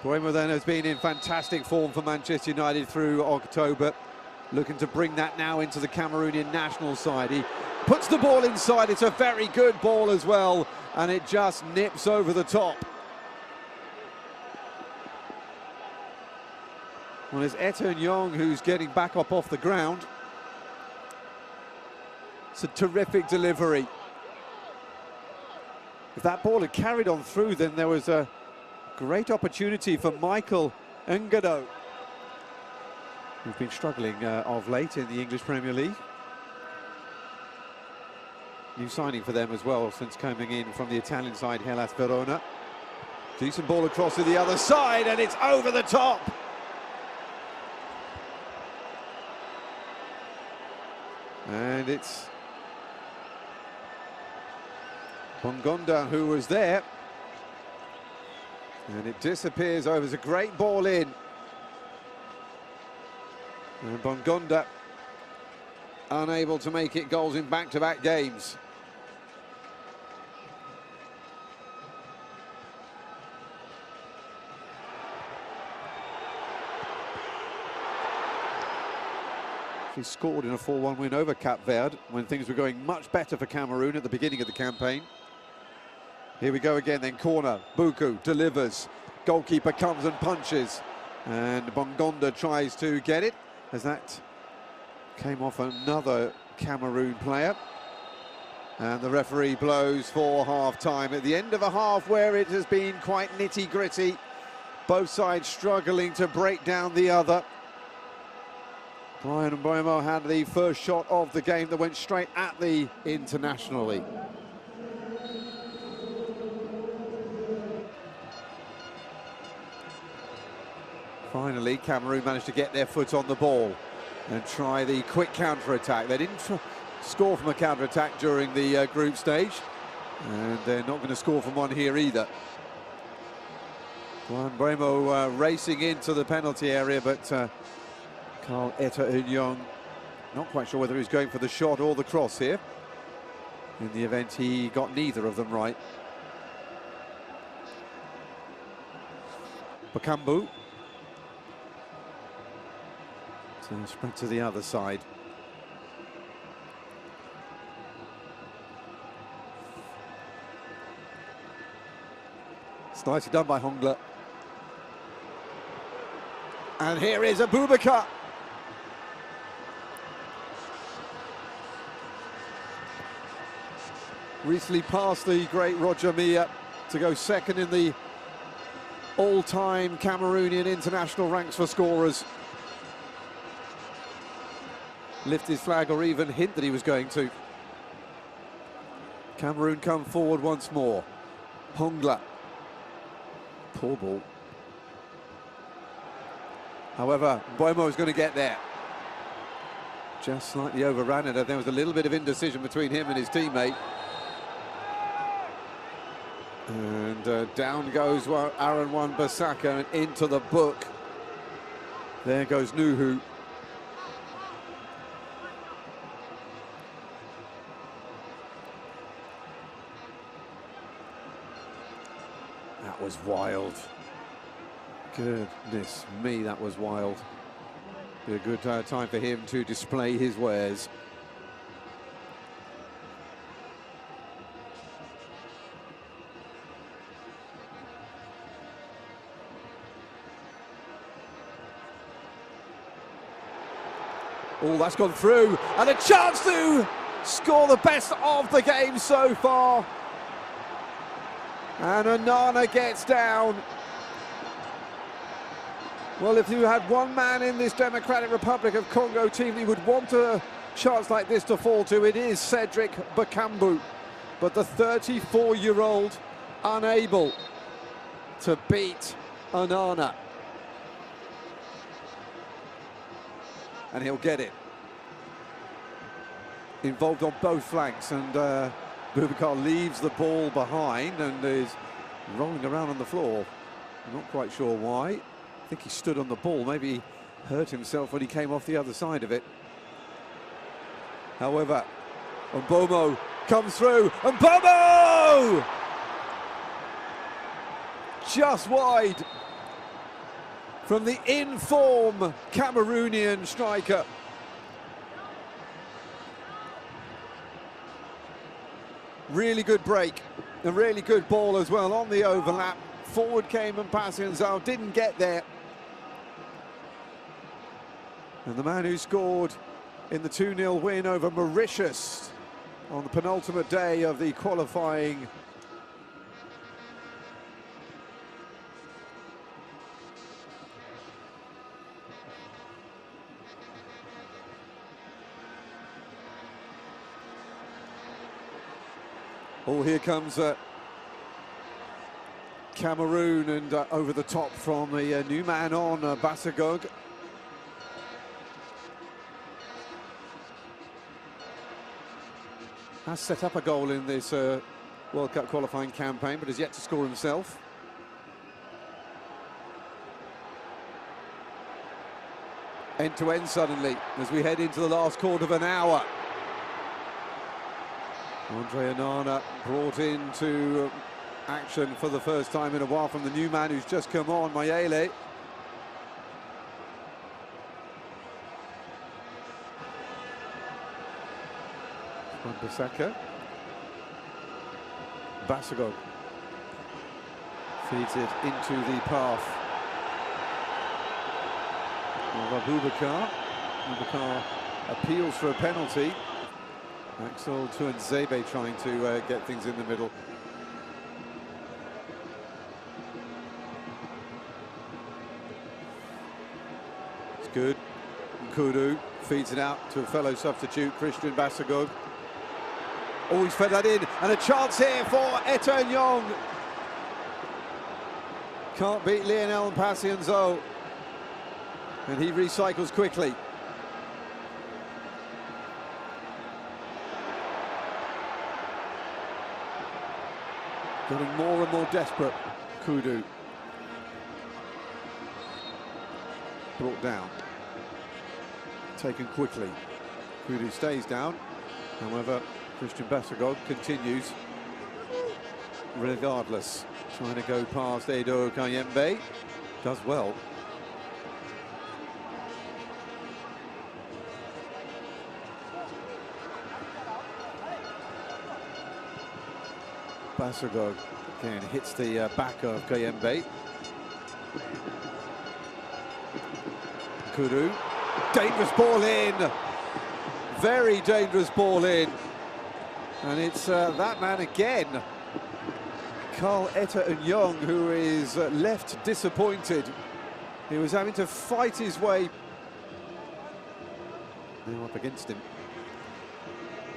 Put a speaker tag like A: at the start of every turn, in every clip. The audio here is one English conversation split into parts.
A: Mbeumo then has been in fantastic form for Manchester United through October, looking to bring that now into the Cameroonian national side. He puts the ball inside, it's a very good ball as well, and it just nips over the top. Well, it's Eto'o Nyong who's getting back up off the ground. It's a terrific delivery. If that ball had carried on through, then there was a great opportunity for Michael Ngado, who's been struggling of late in the English Premier League. New signing for them as well since coming in from the Italian side, Hellas Verona. Decent ball across to the other side, and it's over the top. And it's Bongonda who was there. And it disappears over. It's a great ball in. And Bongonda unable to make it goals in back-to-back games. He scored in a 4-1 win over Cape Verde when things were going much better for Cameroon at the beginning of the campaign. Here we go again, then corner. Buku delivers. Goalkeeper comes and punches. And Bongonda tries to get it, as that came off another Cameroon player. And the referee blows for half-time at the end of a half where it has been quite nitty-gritty. Both sides struggling to break down the other. Bryan Mbeumo had the first shot of the game that went straight at the internationally. Finally, Cameroon managed to get their foot on the ball and try the quick counter-attack. They didn't score from a counter-attack during the group stage, and they're not going to score from one here either. Bryan Mbeumo racing into the penalty area, but Carl Eto'o Nyong not quite sure whether he was going for the shot or the cross here. In the event, he got neither of them right. Bakambu. So spread to the other side. It's nicely done by Hongla. And here is Abubakar. Recently passed the great Roger Milla to go second in the all-time Cameroonian international ranks for scorers. Lift his flag or even hint that he was going to. Cameroon come forward once more. Hongla. Poor ball. However, Mbeumo is going to get there. Just slightly overran it. There was a little bit of indecision between him and his teammate. And down goes Aaron Wan-Bissaka and into the book. There goes Nuhu. That was wild. Goodness me, that was wild. Be a good time for him to display his wares. Oh, that's gone through, and a chance to score the best of the game so far. And Onana gets down. Well, if you had one man in this Democratic Republic of Congo team that you would want a chance like this to fall to, it is Cedric Bakambu. But the 34-year-old unable to beat Onana. And he'll get it. Involved on both flanks, and Boubacar leaves the ball behind and is rolling around on the floor. I'm not quite sure why. I think he stood on the ball. Maybe he hurt himself when he came off the other side of it. However, Mbeumo comes through. Mbeumo! Just wide. from the in-form Cameroonian striker. Really good break, a really good ball as well on the overlap. Forward came and Mpassienzao didn't get there. And the man who scored in the 2-0 win over Mauritius on the penultimate day of the qualifying here comes Cameroun, and over the top from the new man on, Bassagog. Has set up a goal in this World Cup qualifying campaign, but has yet to score himself. End-to-end suddenly, as we head into the last quarter of an hour. Andre Onana brought into action for the first time in a while from the new man who's just come on, Mayele. Wan-Bissaka. Bassagog feeds it into the path of Abubakar. Abubakar appeals for a penalty. Axel Tuanzebe trying to get things in the middle. It's good. Nkudu feeds it out to a fellow substitute, Christian Bassagog. Oh, he's fed that in, and a chance here for Eto'o Nyong. Can't beat Lionel Mpassienzao, and he recycles quickly. Getting more and more desperate, Kudu. Brought down. Taken quickly. Kudu stays down. However, Christian Bassagog continues regardless. Trying to go past Edo Kayembe. Does well. Bassagog again hits the back of Kayembe. Kudu, dangerous ball in, very dangerous ball in, and it's that man again, Carl Eto'o Nyong, who is left disappointed. He was having to fight his way. Now up against him.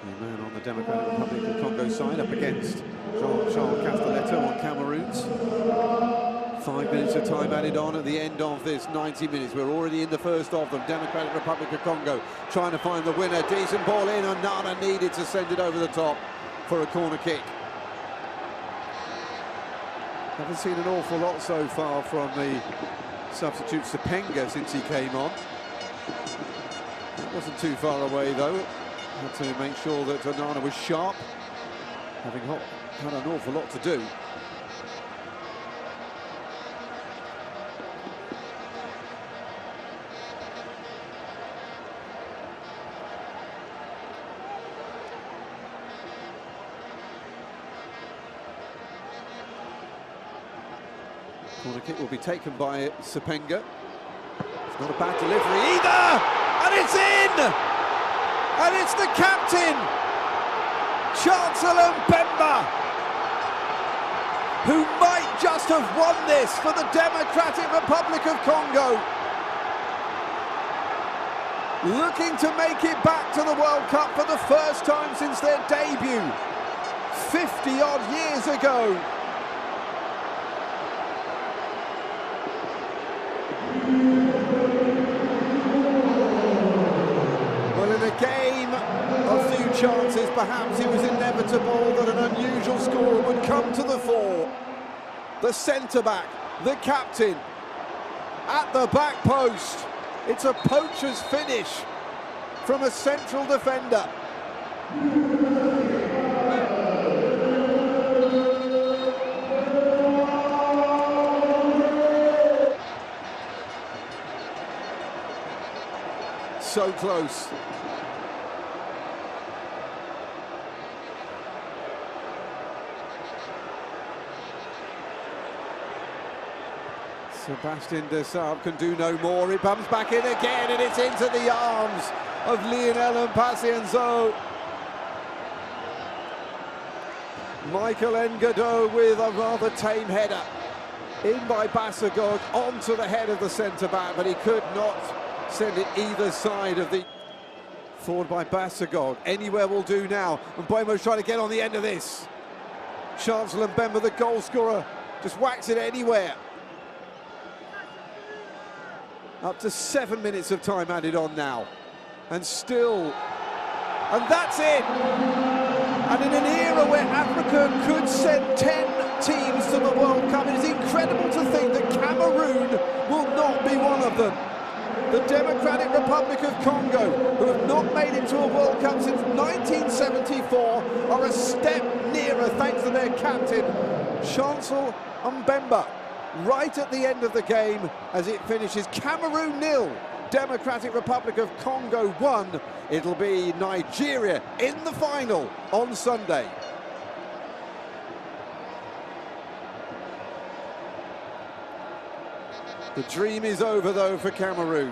A: The man on the Democratic Republic of Congo side up against Jean-Charles Castelletto on Cameroun's. 5 minutes of time added on at the end of this 90 minutes. We're already in the first of them. Democratic Republic of Congo trying to find the winner. Decent ball in, and Nana needed to send it over the top for a corner kick. Haven't seen an awful lot so far from the substitute Sepenga since he came on. That wasn't too far away though. Had to make sure that Onana was sharp, having had an awful lot to do. Corner kick will be taken by Sepenga. It's not a bad delivery either, and it's in! And it's the captain, Chancellor Mbemba, who might just have won this for the Democratic Republic of Congo. Looking to make it back to the World Cup for the first time since their debut 50-odd years ago. Game, a few chances, perhaps it was inevitable that an unusual score would come to the fore. The centre-back, the captain, at the back post. It's a poacher's finish from a central defender. so close. Sebastian Desailly can do no more. It bumps back in again, and it's into the arms of Lionel Mpacienzo. Michael Ngado with a rather tame header. In by Bassagog, onto the head of the centre-back, but he could not send it either side of the... Forward by Bassagog. Anywhere will do now. And Mboemo's trying to get on the end of this. Chancellor Mbemba, the goal scorer, just whacks it anywhere. Up to 7 minutes of time added on now. And still... And that's it! And in an era where Africa could send 10 teams to the World Cup, it is incredible to think that Cameroon will not be one of them. The Democratic Republic of Congo, who have not made it to a World Cup since 1974, are a step nearer thanks to their captain, Chancellor Mbemba. Right at the end of the game, as it finishes Cameroon 0, Democratic Republic of Congo 1. It'll be Nigeria in the final on Sunday. The dream is over though for Cameroon.